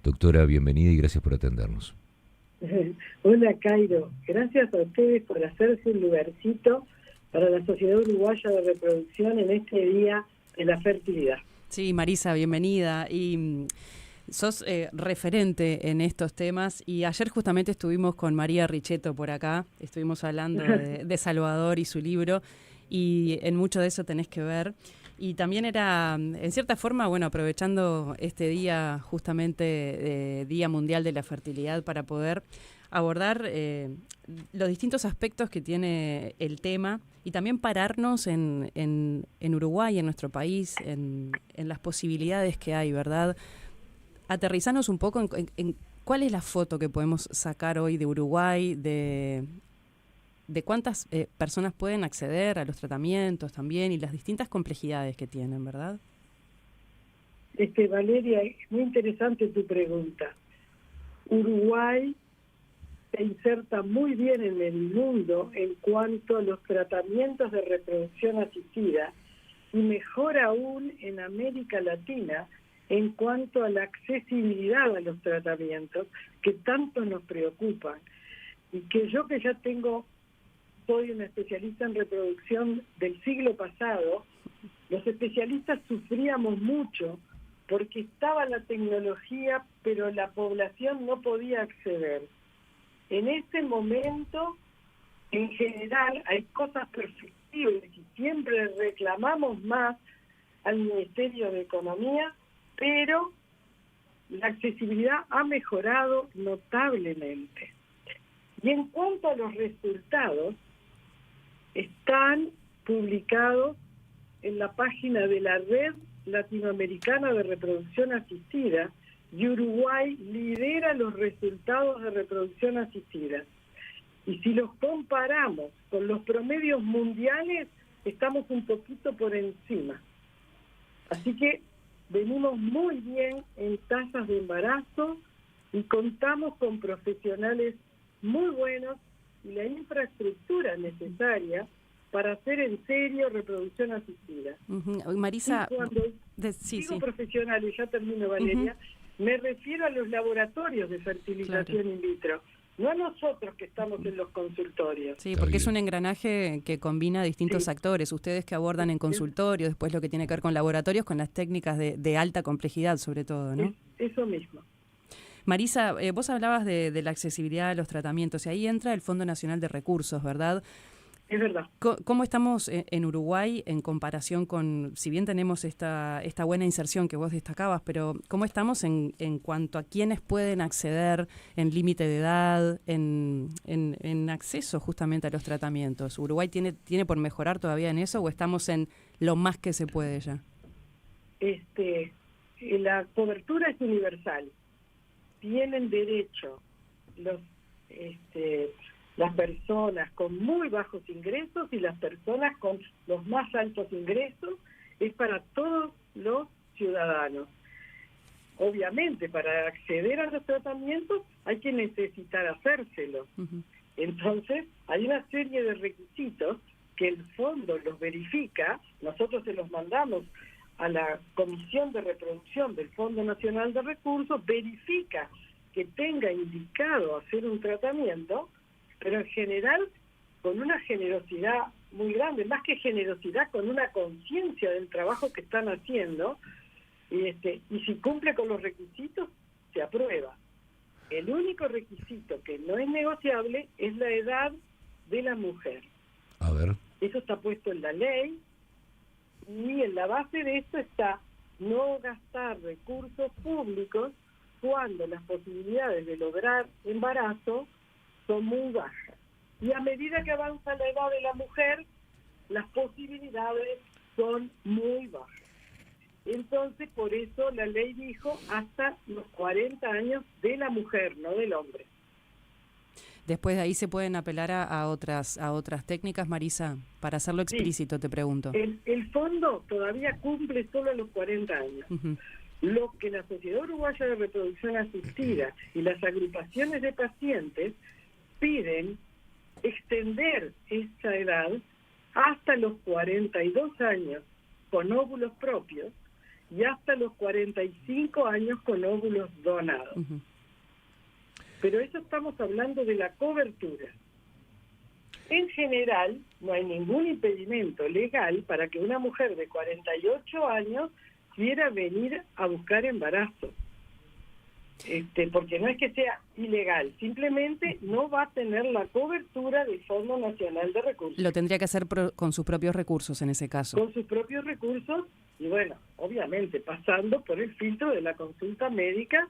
Doctora, bienvenida y gracias por atendernos. Hola, Cairo. Gracias a ustedes por hacerse un lugarcito para la Sociedad Uruguaya de Reproducción en este Día de la Fertilidad. Sí, Marisa, bienvenida. Y sos referente en estos temas y ayer justamente estuvimos con María Richetto por acá, estuvimos hablando de Salvador y su libro y en mucho de eso tenés que ver. Y también era, en cierta forma, bueno, aprovechando este día justamente, Día Mundial de la Fertilidad, para poder abordar los distintos aspectos que tiene el tema y también pararnos en Uruguay, en nuestro país, en las posibilidades que hay, ¿verdad? Aterrizarnos un poco en cuál es la foto que podemos sacar hoy de Uruguay, de cuántas personas pueden acceder a los tratamientos también y las distintas complejidades que tienen, ¿verdad? Valeria, es muy interesante tu pregunta. Uruguay se inserta muy bien en el mundo en cuanto a los tratamientos de reproducción asistida y mejor aún en América Latina en cuanto a la accesibilidad a los tratamientos que tanto nos preocupan. Y que yo que ya soy una especialista en reproducción del siglo pasado, los especialistas sufríamos mucho porque estaba la tecnología, pero la población no podía acceder. En este momento, en general, hay cosas perfectibles y siempre reclamamos más al Ministerio de Economía, pero la accesibilidad ha mejorado notablemente. Y en cuanto a los resultados, están publicados en la página de la Red Latinoamericana de Reproducción Asistida, y Uruguay lidera los resultados de reproducción asistida. Y si los comparamos con los promedios mundiales, estamos un poquito por encima. Así que venimos muy bien en tasas de embarazo y contamos con profesionales muy buenos y la infraestructura necesaria para hacer en serio reproducción asistida. Marisa, y cuando digo profesionales, ya termino, Valeria, me refiero a los laboratorios de fertilización in vitro, no a nosotros que estamos en los consultorios. Sí, porque es un engranaje que combina distintos actores. Ustedes que abordan en consultorios, después lo que tiene que ver con laboratorios, con las técnicas de alta complejidad sobre todo, ¿no? Eso mismo. Marisa, vos hablabas de la accesibilidad de los tratamientos y ahí entra el Fondo Nacional de Recursos, ¿verdad? Es verdad. ¿Cómo estamos en Uruguay en comparación con, si bien tenemos esta buena inserción que vos destacabas, pero cómo estamos en cuanto a quiénes pueden acceder en límite de edad, en acceso justamente a los tratamientos? ¿Uruguay tiene por mejorar todavía en eso o estamos en lo más que se puede ya? La cobertura es universal. Tienen derecho las personas con muy bajos ingresos y las personas con los más altos ingresos, es para todos los ciudadanos. Obviamente, para acceder a los tratamientos hay que necesitar hacérselo. Entonces, hay una serie de requisitos que el fondo los verifica, nosotros se los mandamos a la Comisión de Reproducción del Fondo Nacional de Recursos, verifica que tenga indicado hacer un tratamiento, pero en general con una generosidad muy grande, más que generosidad, con una conciencia del trabajo que están haciendo, y si cumple con los requisitos, se aprueba. El único requisito que no es negociable es la edad de la mujer. A ver. Eso está puesto en la ley, y en la base de esto está no gastar recursos públicos cuando las posibilidades de lograr embarazo son muy bajas. Y a medida que avanza la edad de la mujer, las posibilidades son muy bajas. Entonces, por eso la ley dijo hasta los 40 años de la mujer, no del hombre. Después de ahí se pueden apelar a otras técnicas, Marisa, para hacerlo explícito, te pregunto. El fondo todavía cumple solo a los 40 años. Lo que la Sociedad Uruguaya de Reproducción Asistida y las agrupaciones de pacientes piden extender esa edad hasta los 42 años con óvulos propios y hasta los 45 años con óvulos donados. Pero eso estamos hablando de la cobertura. En general, no hay ningún impedimento legal para que una mujer de 48 años quiera venir a buscar embarazo. Porque no es que sea ilegal, simplemente no va a tener la cobertura del Fondo Nacional de Recursos. Lo tendría que hacer con sus propios recursos en ese caso. Con sus propios recursos y bueno, obviamente pasando por el filtro de la consulta médica.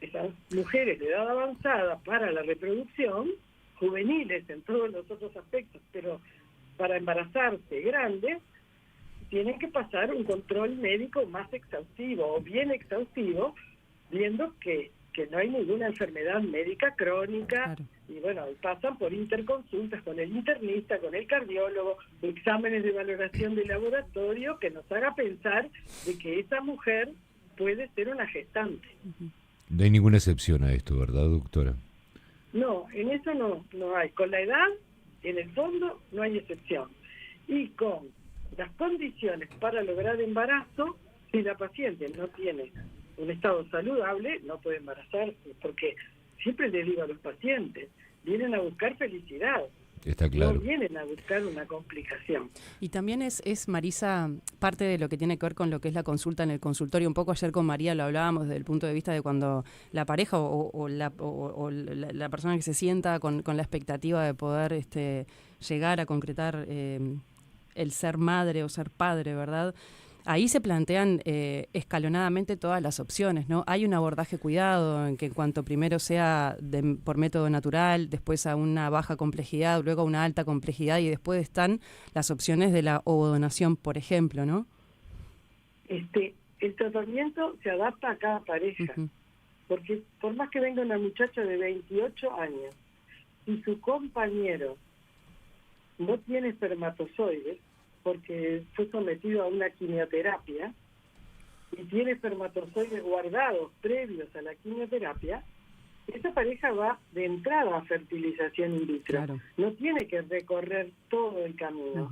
Esas mujeres de edad avanzada para la reproducción, juveniles en todos los otros aspectos, pero para embarazarse grandes, tienen que pasar un control médico más exhaustivo o bien exhaustivo, viendo que no hay ninguna enfermedad médica crónica. Claro. Y bueno, pasan por interconsultas con el internista, con el cardiólogo, exámenes de valoración de laboratorio que nos haga pensar de que esa mujer puede ser una gestante. No hay ninguna excepción a esto, ¿verdad, doctora? No, en eso no hay. Con la edad, en el fondo, no hay excepción. Y con las condiciones para lograr embarazo, si la paciente no tiene un estado saludable, no puede embarazarse, porque siempre le digo a los pacientes, vienen a buscar felicidad. Está claro. No vienen a buscar una complicación. Y también es, Marisa, parte de lo que tiene que ver con lo que es la consulta en el consultorio. Un poco ayer con María lo hablábamos desde el punto de vista de cuando la pareja o la persona que se sienta con la expectativa de poder llegar a concretar el ser madre o ser padre, ¿verdad? Ahí se plantean escalonadamente todas las opciones, ¿no? Hay un abordaje cuidado en que en cuanto primero sea por método natural, después a una baja complejidad, luego a una alta complejidad y después están las opciones de la ovodonación, por ejemplo, ¿no? El tratamiento se adapta a cada pareja, porque por más que venga una muchacha de 28 años y su compañero no tiene espermatozoides, porque fue sometido a una quimioterapia y tiene espermatozoides guardados previos a la quimioterapia, esa pareja va de entrada a fertilización in vitro. Claro. No tiene que recorrer todo el camino.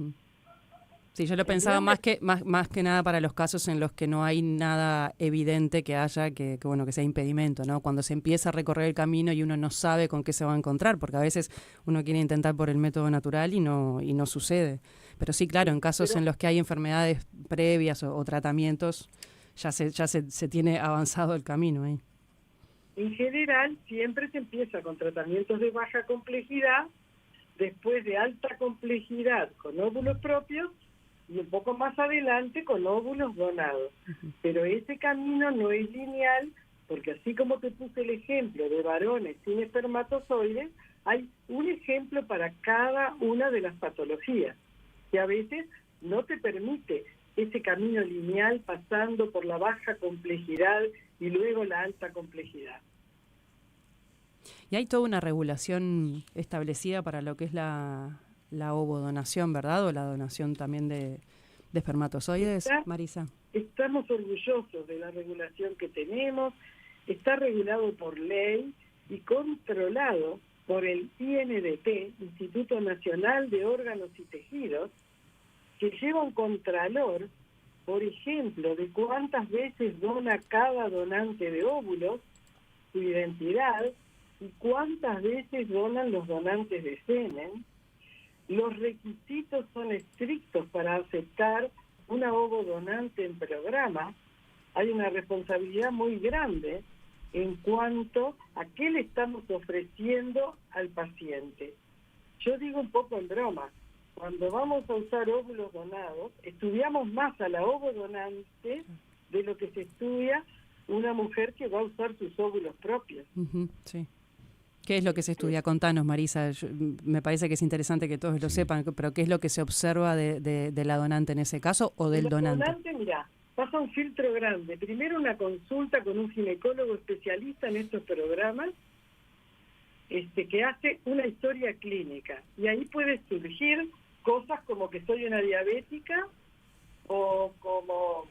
Sí, yo lo pensaba más que nada para los casos en los que no hay nada evidente que haya que sea impedimento, ¿no? Cuando se empieza a recorrer el camino y uno no sabe con qué se va a encontrar, porque a veces uno quiere intentar por el método natural y no sucede. Pero sí, claro, en casos en los que hay enfermedades previas o tratamientos, ya se tiene avanzado el camino ahí. En general, siempre se empieza con tratamientos de baja complejidad, después de alta complejidad con óvulos propios, y un poco más adelante con óvulos donados. Pero ese camino no es lineal, porque así como te puse el ejemplo de varones sin espermatozoides, hay un ejemplo para cada una de las patologías, que a veces no te permite ese camino lineal pasando por la baja complejidad y luego la alta complejidad. Y hay toda una regulación establecida para lo que es la ovodonación, ¿verdad? O la donación también de espermatozoides, Marisa. Estamos orgullosos de la regulación que tenemos. Está regulado por ley y controlado por el INDT, Instituto Nacional de Órganos y Tejidos, que lleva un contralor, por ejemplo, de cuántas veces dona cada donante de óvulos, su identidad, y cuántas veces donan los donantes de semen. Los requisitos son estrictos para aceptar una ovodonante en programa. Hay una responsabilidad muy grande en cuanto a qué le estamos ofreciendo al paciente. Yo digo un poco en broma, cuando vamos a usar óvulos donados, estudiamos más a la ovodonante de lo que se estudia una mujer que va a usar sus óvulos propios. Sí. ¿Qué es lo que se estudia? Contanos, Marisa. Me parece que es interesante que todos lo sepan, pero ¿qué es lo que se observa de la donante en ese caso o del donante? El donante, mira, pasa un filtro grande. Primero una consulta con un ginecólogo especialista en estos programas, que hace una historia clínica. Y ahí puede surgir cosas como que soy una diabética o como,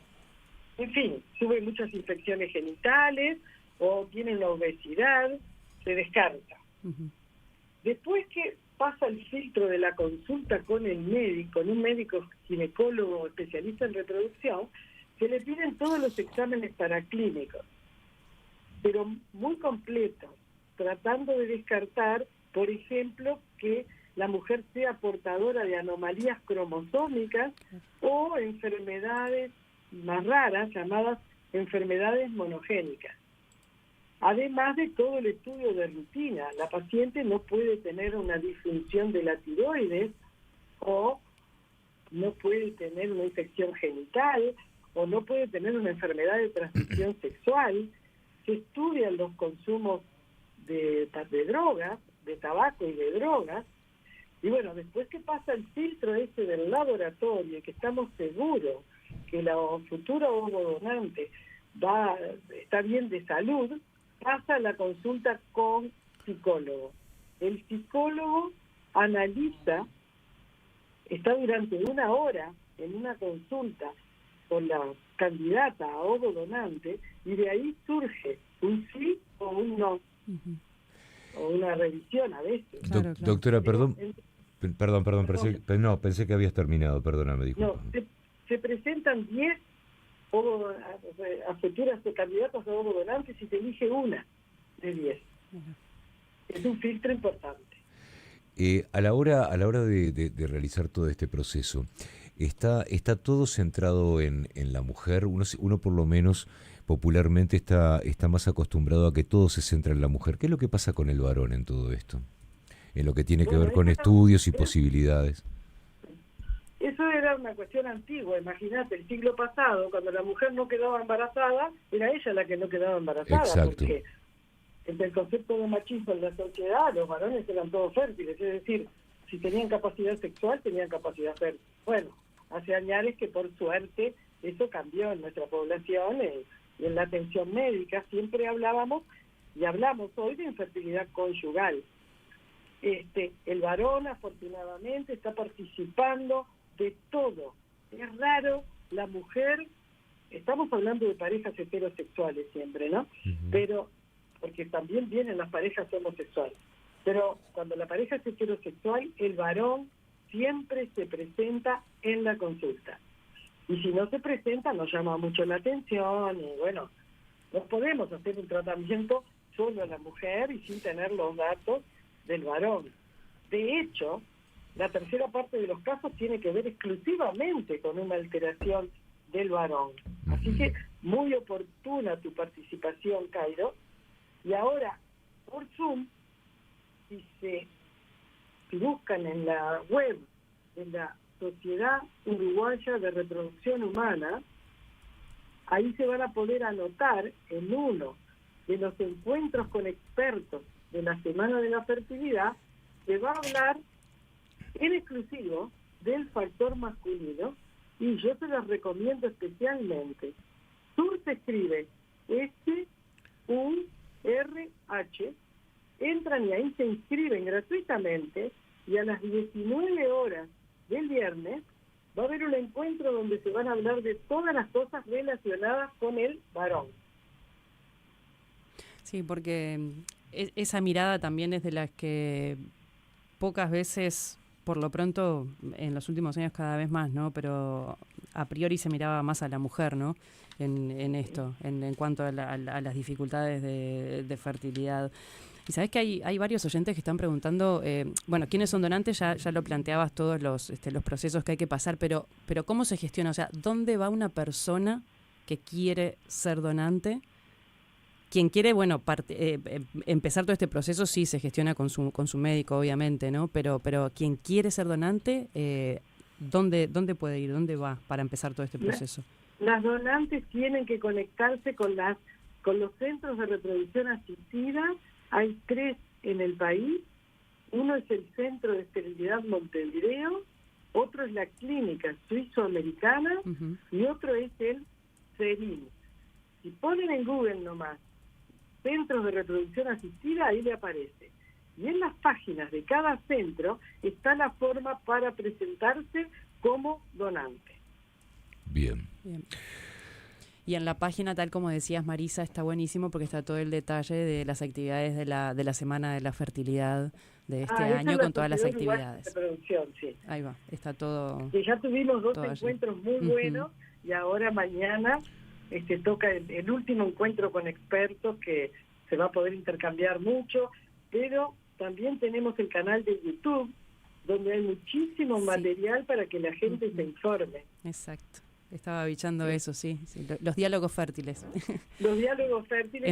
en fin, sube muchas infecciones genitales o tiene una obesidad. Se descarta. Después que pasa el filtro de la consulta con el médico, con un médico ginecólogo especialista en reproducción, se le piden todos los exámenes paraclínicos, pero muy completos, tratando de descartar, por ejemplo, que la mujer sea portadora de anomalías cromosómicas o enfermedades más raras llamadas enfermedades monogénicas. Además de todo el estudio de rutina, la paciente no puede tener una disfunción de la tiroides o no puede tener una infección genital o no puede tener una enfermedad de transmisión sexual. Se estudian los consumos de drogas, de tabaco y de drogas. Y bueno, después que pasa el filtro ese del laboratorio, que estamos seguros que la futura ovodonante está bien de salud, pasa la consulta con psicólogo. El psicólogo analiza, está durante 1 hora en una consulta con la candidata a ovodonante y de ahí surge un sí o un no, o una revisión a veces. Claro. Doctora, perdón, pensé que habías terminado, perdóname, disculpa. No, se presentan 10 a futuras candidatas a ovodonantes y se elige una de 10. Es un filtro importante. A la hora de realizar todo este proceso, ¿está todo centrado en la mujer? Uno por lo menos popularmente está más acostumbrado a que todo se centra en la mujer. ¿Qué es lo que pasa con el varón en todo esto? En lo que tiene que ver con estudios y posibilidades. Eso era una cuestión antigua, imagínate, el siglo pasado, cuando la mujer no quedaba embarazada, era ella la que no quedaba embarazada. Exacto. Porque entre el concepto de machismo en la sociedad, los varones eran todos fértiles, es decir, si tenían capacidad sexual, tenían capacidad fértil. Bueno, hace años que por suerte eso cambió en nuestra población y en la atención médica siempre hablábamos, y hablamos hoy, de infertilidad conyugal. El varón afortunadamente está participando de todo. Es raro, la mujer, estamos hablando de parejas heterosexuales siempre, ¿no? Pero, porque también vienen las parejas homosexuales, pero cuando la pareja es heterosexual, el varón siempre se presenta en la consulta. Y si no se presenta, nos llama mucho la atención, y bueno, no podemos hacer un tratamiento solo a la mujer y sin tener los datos del varón. De hecho, la tercera parte de los casos tiene que ver exclusivamente con una alteración del varón. Así que muy oportuna tu participación, Cairo. Y ahora, por Zoom, si buscan en la web de la Sociedad Uruguaya de Reproducción Humana, ahí se van a poder anotar en uno de los encuentros con expertos de la Semana de la Fertilidad, se va a hablar en exclusivo del factor masculino, y yo se los recomiendo especialmente. SUR se escribe S-U-R-H, entran y ahí se inscriben gratuitamente, y a las 19 horas del viernes va a haber un encuentro donde se van a hablar de todas las cosas relacionadas con el varón. Sí, porque esa mirada también es de las que pocas veces, por lo pronto, en los últimos años cada vez más, ¿no? Pero a priori se miraba más a la mujer, ¿no? En esto, en cuanto a las dificultades de fertilidad. Y sabés que hay varios oyentes que están preguntando, ¿quiénes son donantes? Ya lo planteabas, todos los procesos que hay que pasar, pero ¿cómo se gestiona? O sea, ¿dónde va una persona que quiere ser donante? Quien quiere, empezar todo este proceso sí se gestiona con su médico, obviamente, ¿no? Pero quien quiere ser donante, ¿dónde puede ir? ¿Dónde va para empezar todo este proceso? Las donantes tienen que conectarse con los centros de reproducción asistida. Hay 3 en el país. Uno es el Centro de Esterilidad Montevideo, otro es la Clínica Suizo-Americana y otro es el CERIN. Si ponen en Google nomás centros de reproducción asistida, ahí le aparece. Y en las páginas de cada centro está la forma para presentarse como donante. Bien. Y en la página, tal como decías, Marisa, está buenísimo porque está todo el detalle de las actividades de la Semana de la Fertilidad de este año, con todas las actividades. De producción, sí. Ahí va, está todo. Y ya tuvimos 2 encuentros muy buenos, y ahora mañana toca el último encuentro con expertos, que se va a poder intercambiar mucho, pero también tenemos el canal de YouTube, donde hay muchísimo material para que la gente se informe. Exacto. Estaba bichando eso, sí. Los diálogos fértiles. Los diálogos fértiles.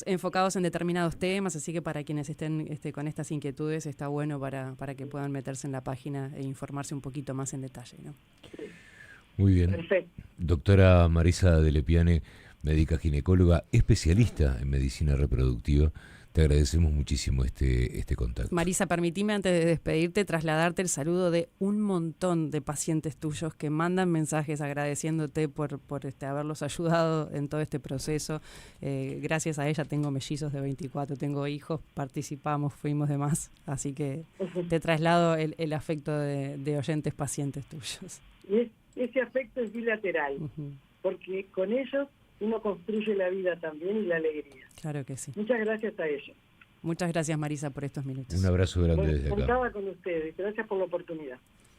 enfocados en determinados temas, así que para quienes estén con estas inquietudes está bueno para que puedan meterse en la página e informarse un poquito más en detalle, ¿no? Muy bien. Perfecto. Doctora Marisa de Lepiane, médica ginecóloga, especialista en medicina reproductiva, te agradecemos muchísimo este contacto. Marisa, permitime antes de despedirte trasladarte el saludo de un montón de pacientes tuyos que mandan mensajes agradeciéndote por haberlos ayudado en todo este proceso. Gracias a ella tengo mellizos de 24, tengo hijos, participamos, fuimos demás, así que te traslado el afecto de oyentes pacientes tuyos. Y ese afecto es bilateral, porque con ellos uno construye la vida también y la alegría. Claro que sí. Muchas gracias a ellos. Muchas gracias, Marisa, por estos minutos. Un abrazo grande desde acá. Contaba con ustedes. Gracias por la oportunidad.